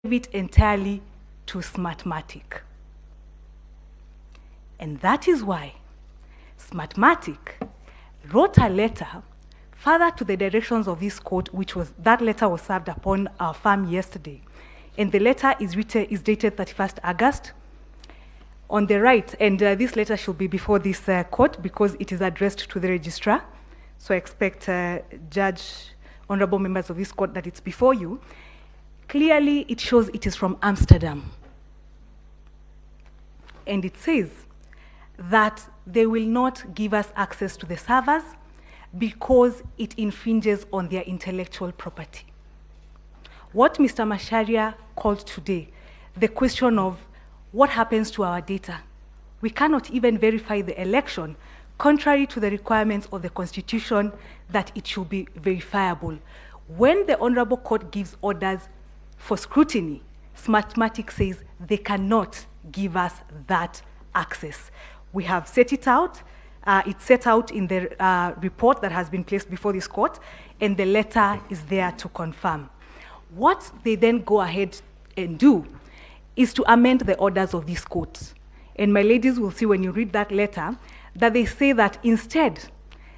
it entirely to Smartmatic. And that is why Smartmatic wrote a letter further to the directions of this court, that letter was served upon our firm yesterday. And the letter is dated 31st August. On the right, and this letter should be before this court because it is addressed to the registrar. So I expect Judge, honorable members of this court, that it's before you. Clearly, it shows it is from Amsterdam. And it says that they will not give us access to the servers because it infringes on their intellectual property. What Mr. Macharia called today, the question of what happens to our data? We cannot even verify the election, contrary to the requirements of the Constitution that it should be verifiable. When the Honorable Court gives orders for scrutiny, Smartmatic says they cannot give us that access. We have set it out. It's set out in the report that has been placed before this court, and the letter is there to confirm. What they then go ahead and do is to amend the orders of this court. And my ladies will see when you read that letter that they say that instead,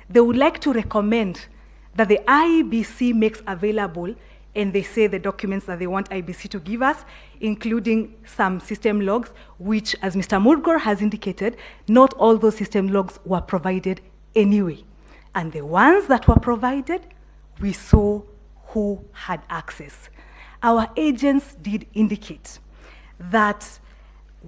they would like to recommend that the IEBC makes available, and they say the documents that they want IEBC to give us, including some system logs, which, as Mr. Murgor has indicated, not all those system logs were provided anyway. And the ones that were provided, we saw who had access. Our agents did indicate that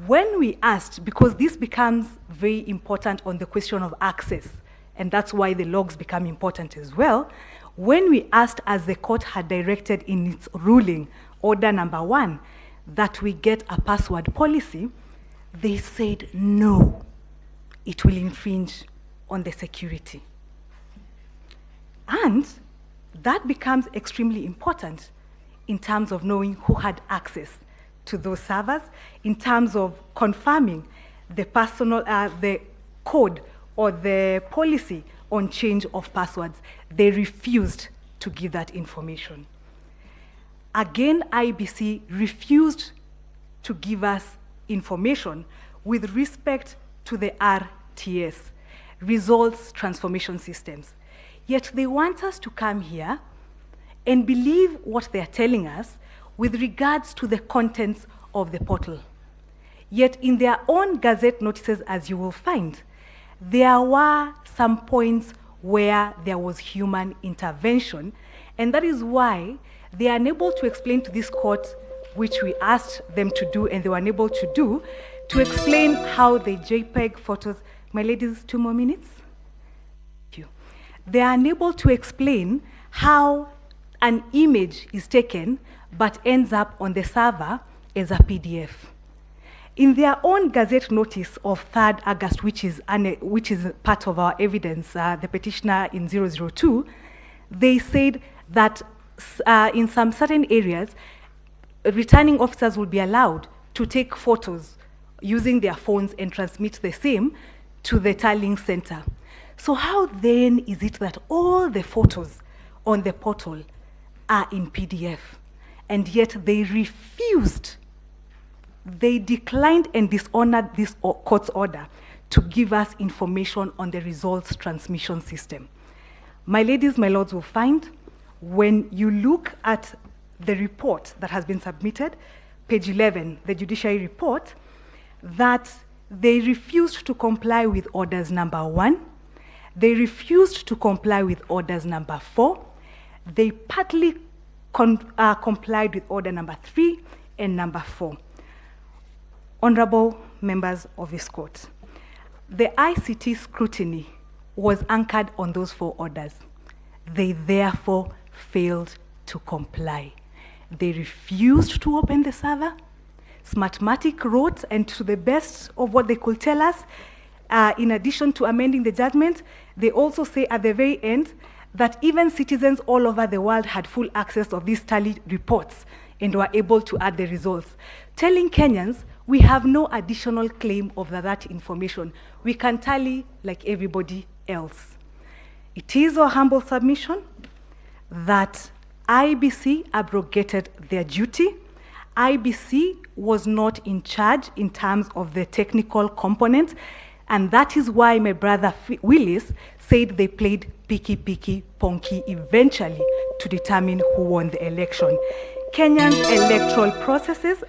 when we asked, because this becomes very important on the question of access, and that's why the logs become important as well, when we asked, as the court had directed in its ruling, order number 1, that we get a password policy, they said no, it will infringe on the security. And that becomes extremely important in terms of knowing who had access to those servers, in terms of confirming the the code or the policy on change of passwords. They refused to give that information. Again, IEBC refused to give us information with respect to the RTS, Results Transformation Systems. Yet they want us to come here and believe what they're telling us with regards to the contents of the portal. Yet in their own gazette notices, as you will find, there were some points where there was human intervention, and that is why they are unable to explain to this court, which we asked them to do and they were unable to do, to explain how the JPEG photos, my ladies, 2 more minutes? Thank you. They are unable to explain how an image is taken but ends up on the server as a PDF. In their own gazette notice of 3rd August, which is part of our evidence, the petitioner in 002, they said that in some certain areas, returning officers will be allowed to take photos using their phones and transmit the same to the tallying center. So how then is it that all the photos on the portal are in PDF? And yet they refused, they declined and dishonored this court's order to give us information on the results transmission system. My ladies, my lords will find, when you look at the report that has been submitted, page 11, the judiciary report, that they refused to comply with orders number 1, they refused to comply with orders number 4, they partly complied with order number 3 and number 4. Honorable members of this court, the ICT scrutiny was anchored on those 4 orders. They therefore failed to comply. They refused to open the server. Smartmatic wrote, and to the best of what they could tell us, in addition to amending the judgment, they also say at the very end that even citizens all over the world had full access of these tally reports and were able to add the results, telling Kenyans, we have no additional claim of that information. We can tally like everybody else. It is our humble submission that IEBC abrogated their duty, IEBC was not in charge in terms of the technical component, and that is why my brother Willis said they played picky, ponky eventually to determine who won the election. Kenyan's electoral processes